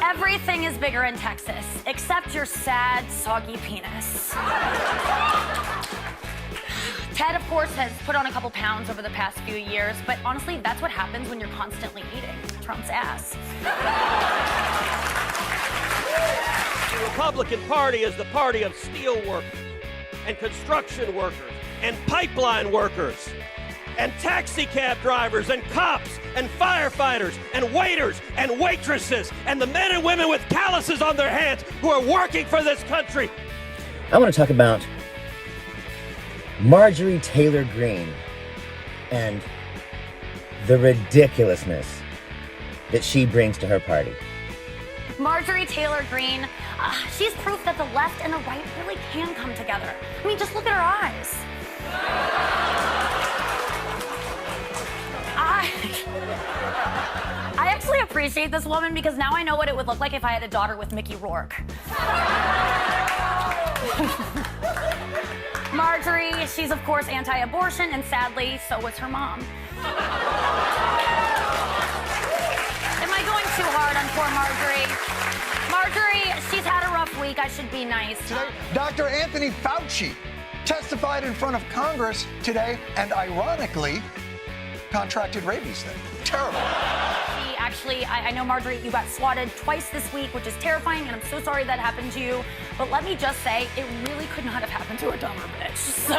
Everything is bigger in Texas, except your sad, soggy penis. Ted, of course, has put on a couple pounds over the past few years, but honestly, that's what happens when you're constantly eating Trump's ass. The Republican Party is the party of steel workers and construction workers and pipeline workers and taxi cab drivers and cops and firefighters and waiters and waitresses and the men and women with calluses on their hands who are working for this country. I want to talk about Marjorie Taylor Greene and the ridiculousness that she brings to her party. Marjorie Taylor Greene, she's proof that the left and the right really can come together. I mean, just look at her eyes. I actually appreciate this woman because now I know what it would look like if I had a daughter with Mickey Rourke. Marjorie, she's of course anti-abortion, and sadly, so was her mom. Am I going too hard on poor Marjorie? Marjorie, she's had a rough week. I should be nice. Today, Dr. Anthony Fauci testified in front of Congress today and ironically contracted rabies then. Terrible. She actually, I know, Marjorie, you got swatted twice this week, which is terrifying, and I'm so sorry that happened to you. But let me just say, it really could not have happened to a dumber bitch. So,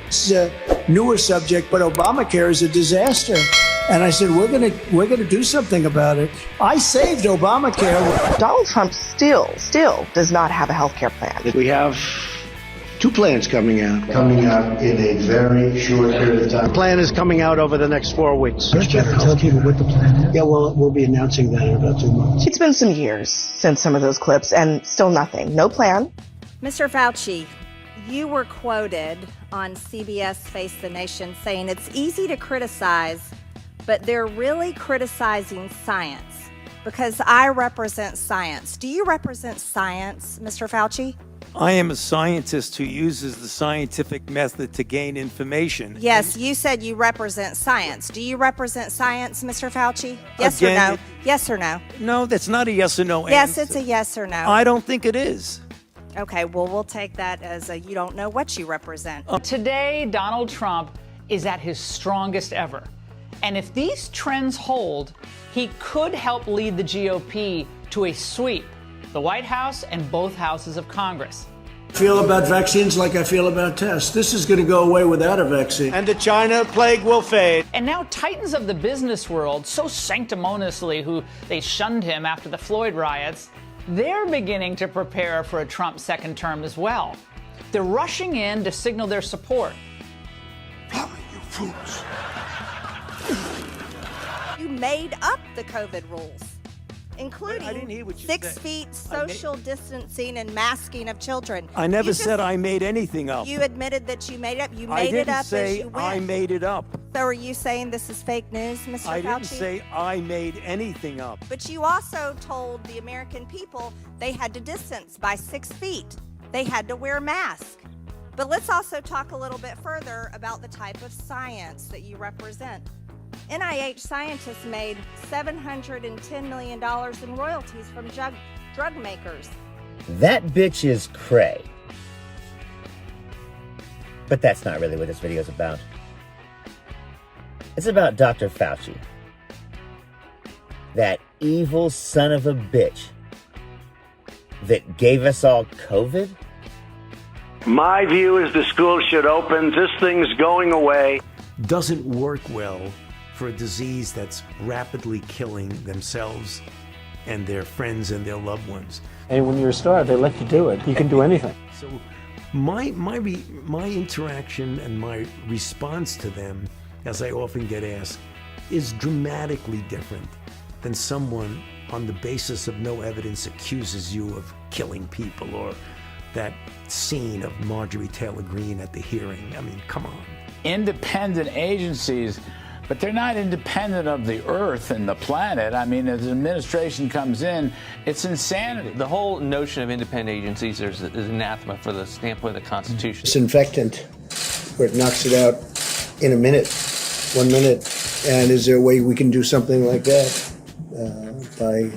It's a newer subject, but Obamacare is a disaster. And I said, we're gonna do something about it. I saved Obamacare. Donald Trump still does not have a health care plan. We have two plans coming out in a very short period of time. The plan is coming out over the next 4 weeks. Don't you ever tell people what the plan is? Yeah, we'll be announcing that in about 2 months. It's been some years since some of those clips, and still nothing. No plan. Mr. Fauci, you were quoted on CBS Face the Nation saying it's easy to criticize, but they're really criticizing science because I represent science. Do you represent science, Mr. Fauci? I am a scientist who uses the scientific method to gain information. Yes, you said you represent science. Do you represent science, Mr. Fauci? Yes Again, or no? Yes or no? No, that's not a yes or no Yes, answer. it's a yes or no. I don't think it is. Okay, well, we'll take that as a you don't know what you represent. Today, Donald Trump is at his strongest ever. And if these trends hold, he could help lead the GOP to a sweep, the White House and both houses of Congress. I feel about vaccines like I feel about tests. This is going to go away without a vaccine. And the China plague will fade. And now titans of the business world, so sanctimoniously who they shunned him after the Floyd riots, they're beginning to prepare for a Trump second term as well. They're rushing in to signal their support. Plummet, you fools. You made up the COVID rules, including I didn't hear what you 6 said. feet social distancing and masking of children. I never said I made anything up. You admitted that you made it up. You I made it didn't up say as you went. I made it up. So are you saying this is fake news, Mr. Fauci? I didn't say I made anything up. But you also told the American people they had to distance by 6 feet. They had to wear masks. But let's also talk a little bit further about the type of science that you represent. NIH scientists made $710 million in royalties from drug makers. That bitch is cray. But that's not really what this video is about. It's about Dr. Fauci. That evil son of a bitch that gave us all COVID. My view is the school should open. This thing's going away. Doesn't work well for a disease that's rapidly killing themselves and their friends and their loved ones. And when you're a star, they let you do it. You can do anything. So my interaction and my response to them, as I often get asked, is dramatically different than someone on the basis of no evidence accuses you of killing people, or that scene of Marjorie Taylor Greene at the hearing. I mean, come on. Independent agencies, but they're not independent of the earth and the planet. I mean, as the administration comes in, it's insanity. The whole notion of independent agencies is anathema for the standpoint of the Constitution. Disinfectant, where it knocks it out in a minute, 1 minute. And is there a way we can do something like that? by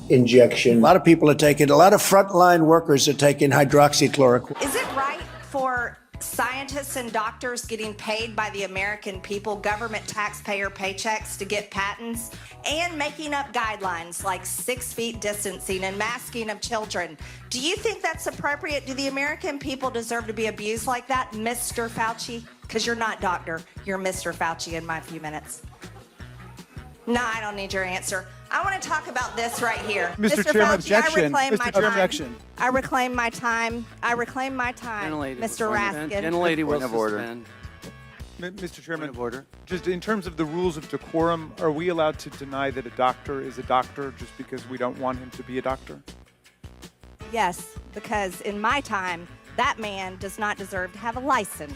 injection. A lot of people are taking, a lot of frontline workers are taking hydroxychloroquine. Is it right for scientists and doctors getting paid by the American people, government taxpayer paychecks, to get patents and making up guidelines like 6 feet distancing and masking of children? Do you think that's appropriate? Do the American people deserve to be abused like that, Mr. Fauci? Because you're not doctor, you're Mr. Fauci in my few minutes. No, I don't need your answer. I want to talk about this right here. Mr. Chairman, Fauci, objection. I reclaim my time. Objection. I reclaim my time. I reclaim my time, Mr. Raskin. Gentlelady will suspend. Mr. Chairman, Point of order. Just in terms of the rules of decorum, are we allowed to deny that a doctor is a doctor just because we don't want him to be a doctor? Yes, because in my time, that man does not deserve to have a license.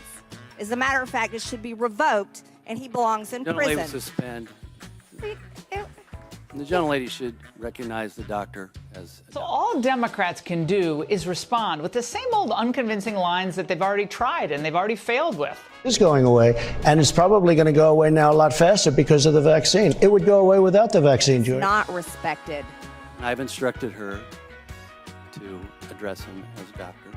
As a matter of fact, it should be revoked, and he belongs in Gentlelady will prison. suspend. The gentlelady should recognize the doctor as. So all Democrats can do is respond with the same old unconvincing lines that they've already tried and they've already failed with. It's going away, and it's probably going to go away now a lot faster because of the vaccine. It would go away without the vaccine, George. Not respected. I've instructed her to address him as doctor.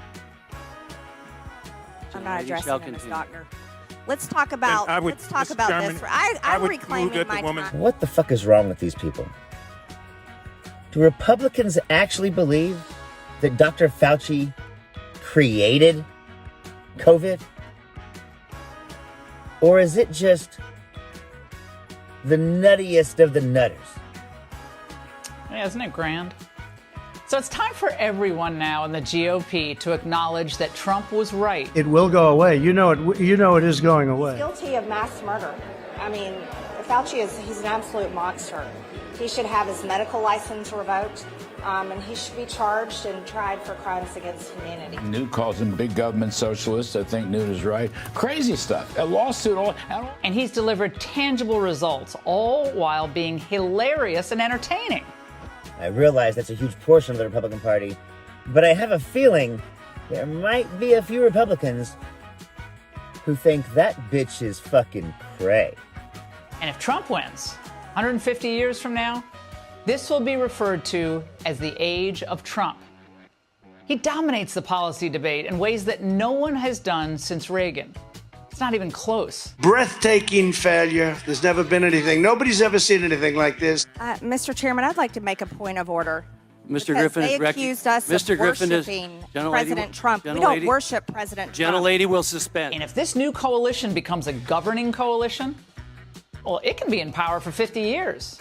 I'm not Gentlelady addressing shall him as continue. doctor. Let's talk about. Let's talk about this. I'm reclaiming my time. What the fuck is wrong with these people? Do Republicans actually believe that Dr. Fauci created COVID? Or is it just the nuttiest of the nutters? Yeah, isn't it grand? So it's time for everyone now in the GOP to acknowledge that Trump was right. It will go away. You know it is going away. Guilty of mass murder. I mean, Fauci he's an absolute monster. He should have his medical license revoked, and he should be charged and tried for crimes against humanity. Newt calls him big government socialist. I think Newt is right. Crazy stuff. A lawsuit. And he's delivered tangible results, all while being hilarious and entertaining. I realize that's a huge portion of the Republican Party, but I have a feeling there might be a few Republicans who think that bitch is fucking cray. And if Trump wins, 150 years from now, this will be referred to as the age of Trump. He dominates the policy debate in ways that no one has done since Reagan. It's not even close. Breathtaking failure. There's never been anything. Nobody's ever seen anything like this. Mr. Chairman, I'd like to make a point of order. Mr. Griffin they is accused us Mr. of Griffin is worshiping gentlelady President Trump. We don't worship President Trump. Gentlelady will suspend. And if this new coalition becomes a governing coalition, well, it can be in power for 50 years.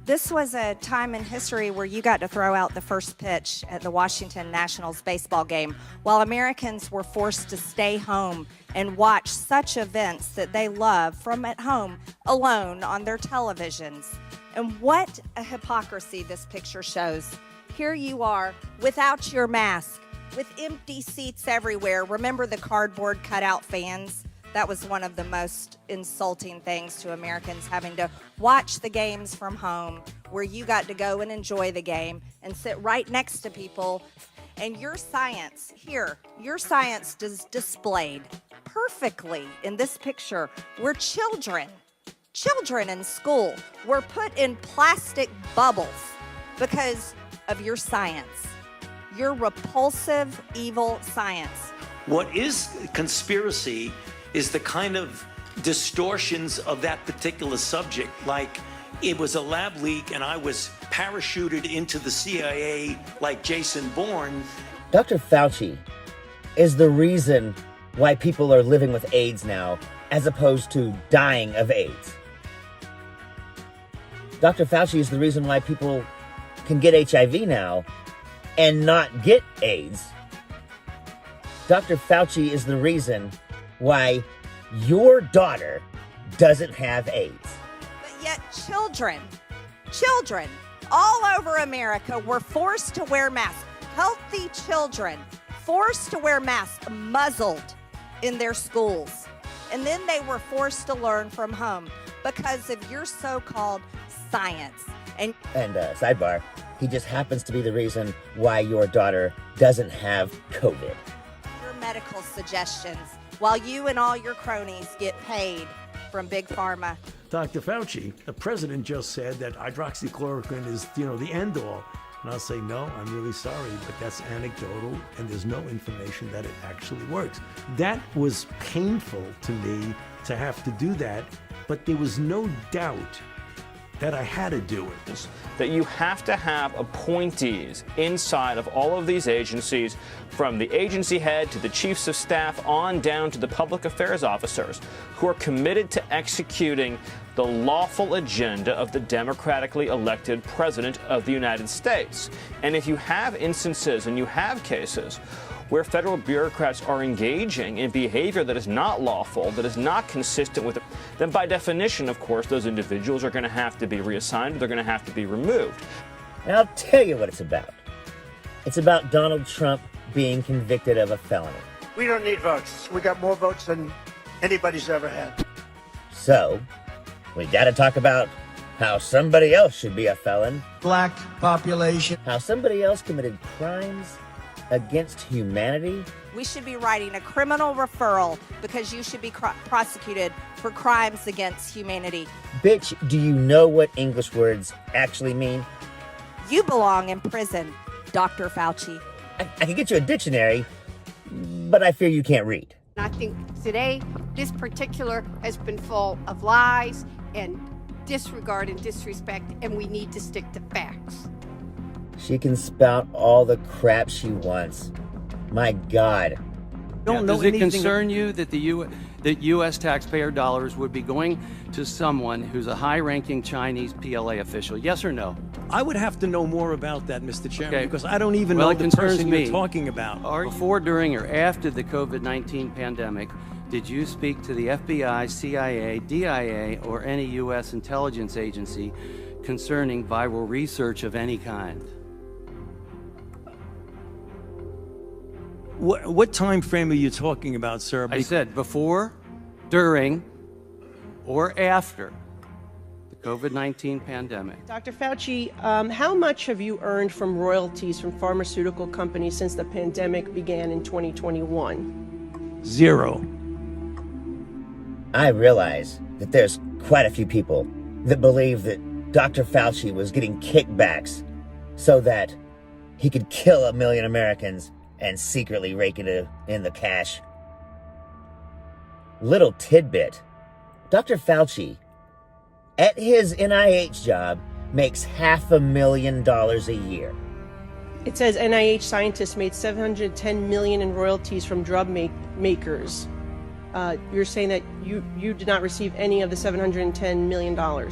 This was a time in history where you got to throw out the first pitch at the Washington Nationals baseball game while Americans were forced to stay home and watch such events that they love from at home alone on their televisions. And what a hypocrisy this picture shows. Here you are without your mask, with empty seats everywhere. Remember the cardboard cutout fans? That was one of the most insulting things to Americans, having to watch the games from home where you got to go and enjoy the game and sit right next to people. And your science here, your science is displayed perfectly in this picture where children in school were put in plastic bubbles because of your science, your repulsive, evil science. What is conspiracy is the kind of distortions of that particular subject, like it was a lab leak and I was parachuted into the CIA like Jason Bourne. Dr. Fauci is the reason why people are living with AIDS now, as opposed to dying of AIDS. Dr. Fauci is the reason why people can get HIV now and not get AIDS. Dr. Fauci is the reason why your daughter doesn't have AIDS. But yet children all over America were forced to wear masks. Healthy children forced to wear masks, muzzled in their schools. And then they were forced to learn from home because of your so-called science. And sidebar, he just happens to be the reason why your daughter doesn't have COVID. Your medical suggestions, while you and all your cronies get paid from Big Pharma. Dr. Fauci, the president, just said that hydroxychloroquine is, the end all. And I'll say, no, I'm really sorry, but that's anecdotal, and there's no information that it actually works. That was painful to me to have to do that, but there was no doubt that I had to do it. That you have to have appointees inside of all of these agencies, from the agency head to the chiefs of staff on down to the public affairs officers, who are committed to executing the lawful agenda of the democratically elected president of the United States. And if you have instances and you have cases where federal bureaucrats are engaging in behavior that is not lawful, that is not consistent with it, then by definition, of course, those individuals are going to have to be reassigned, they're going to have to be removed. And I'll tell you what it's about. It's about Donald Trump being convicted of a felony. We don't need votes. We got more votes than anybody's ever had. So, we gotta talk about how somebody else should be a felon. Black population. How somebody else committed crimes against humanity. We should be writing a criminal referral because you should be prosecuted for crimes against humanity. Bitch, do you know what English words actually mean? You belong in prison, Dr. Fauci. I can get you a dictionary, but I fear you can't read. I think today, this particular has been full of lies and disregard and disrespect, and we need to stick to facts. She can spout all the crap she wants. My God. Does it concern you that that U.S. taxpayer dollars would be going to someone who's a high-ranking Chinese PLA official? Yes or no? I would have to know more about that, Mr. Chairman, Okay. because I don't even Well, know it the concerns person me. you're talking about. Before, during, or after the COVID-19 pandemic, did you speak to the FBI, CIA, DIA, or any U.S. intelligence agency concerning viral research of any kind? What time frame are you talking about, sir? I said before, during, or after the COVID-19 pandemic. Dr. Fauci, how much have you earned from royalties from pharmaceutical companies since the pandemic began in 2021? 0. I realize that there's quite a few people that believe that Dr. Fauci was getting kickbacks so that he could kill 1 million Americans and secretly rake it in the cash. Little tidbit. Dr. Fauci, at his NIH job, makes $500,000 a year. It says NIH scientists made $710 million in royalties from drug makers. You're saying that you did not receive any of the $710 million. On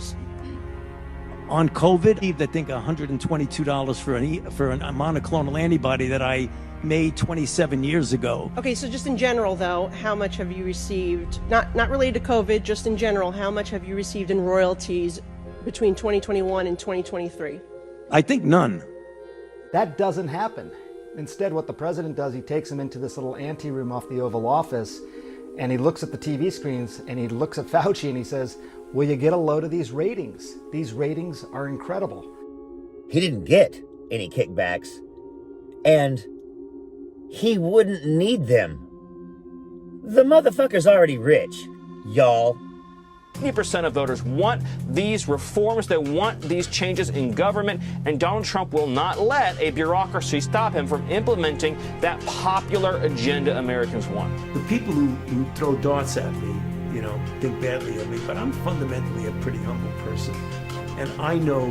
COVID, I think $122 for a monoclonal antibody that I made 27 years ago. Okay, so just in general, though, how much have you received, not related to COVID, just in general, how much have you received in royalties between 2021 and 2023? I think none. That doesn't happen. Instead, what the president does, he takes him into this little ante room off the Oval Office, and he looks at the TV screens, and he looks at Fauci, and he says, will you get a load of these ratings? These ratings are incredible. He didn't get any kickbacks, and he wouldn't need them. The motherfucker's already rich, y'all. 80% of voters want these reforms, they want these changes in government, and Donald Trump will not let a bureaucracy stop him from implementing that popular agenda Americans want. The people who throw darts at me, think badly of me, but I'm fundamentally a pretty humble person. And I know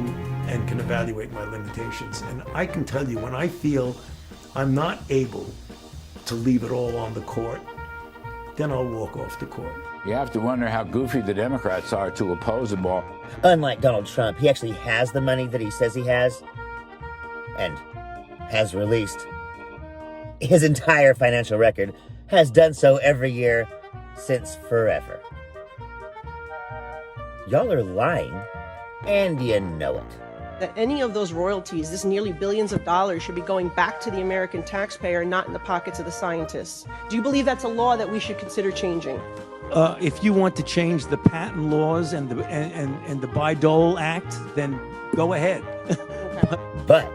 and can evaluate my limitations. And I can tell you when I feel I'm not able to leave it all on the court, then I'll walk off the court. You have to wonder how goofy the Democrats are to oppose them all. Unlike Donald Trump, he actually has the money that he says he has, and has released his entire financial record, has done so every year since forever. Y'all are lying, and you know it. That any of those royalties, this nearly billions of dollars, should be going back to the American taxpayer, not in the pockets of the scientists. Do you believe that's a law that we should consider changing? If you want to change the patent laws and the Bayh-Dole Act, then go ahead. But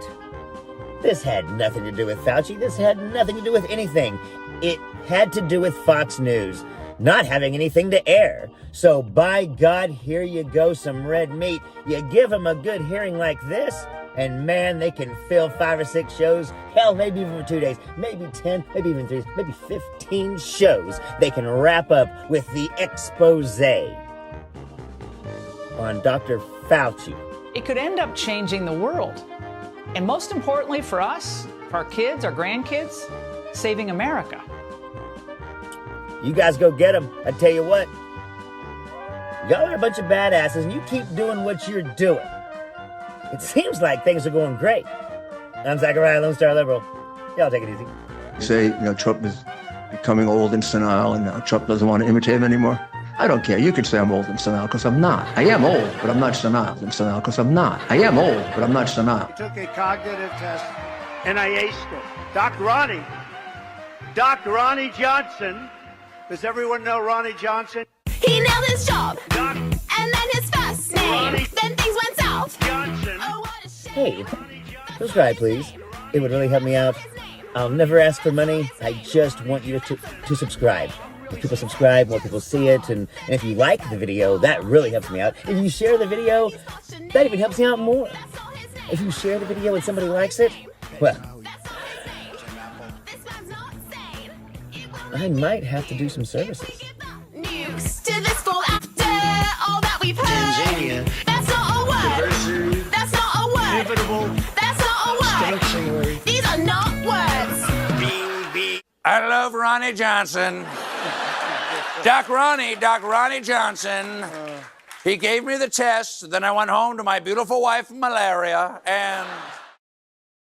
this had nothing to do with Fauci. This had nothing to do with anything. It had to do with Fox News. not having anything to air. So by God, here you go, some red meat. You give them a good hearing like this, and man, they can fill 5 or 6 shows. Hell, maybe even for 2 days, maybe 10, maybe even 3, maybe 15 shows. They can wrap up with the expose on Dr. Fauci. It could end up changing the world. And most importantly for us, for our kids, our grandkids, saving America. You guys go get them. I tell you what, y'all are a bunch of badasses, and you keep doing what you're doing. It seems like things are going great. I'm Zachariah, Lone Star Liberal. Y'all take it easy. Say, Trump is becoming old and senile, and Trump doesn't want to imitate him anymore. I don't care. You can say I'm old and senile, because I'm not. I am old, but I'm not senile and senile, because I'm not. I am old, but I'm not senile. He took a cognitive test, and I aced it. Doc Ronnie Johnson. Does everyone know Ronnie Johnson? He nailed his job, and then his first name. Then things went south. Johnson. Oh, what a shame. Hey, subscribe, please. It would really help me out. I'll never ask for money. I just want you to subscribe. If people subscribe, more people see it. And if you like the video, that really helps me out. If you share the video, that even helps me out more. If you share the video and somebody likes it, well, I might have to do some services. Nukes to this fall after all that we've heard. Tanzania. That's not a word. Diversity. That's not a word. Inevitable. That's not a word. Extinctionary. These are not words. I love Ronnie Johnson. Doc Ronnie Johnson. He gave me the test. Then I went home to my beautiful wife, malaria, and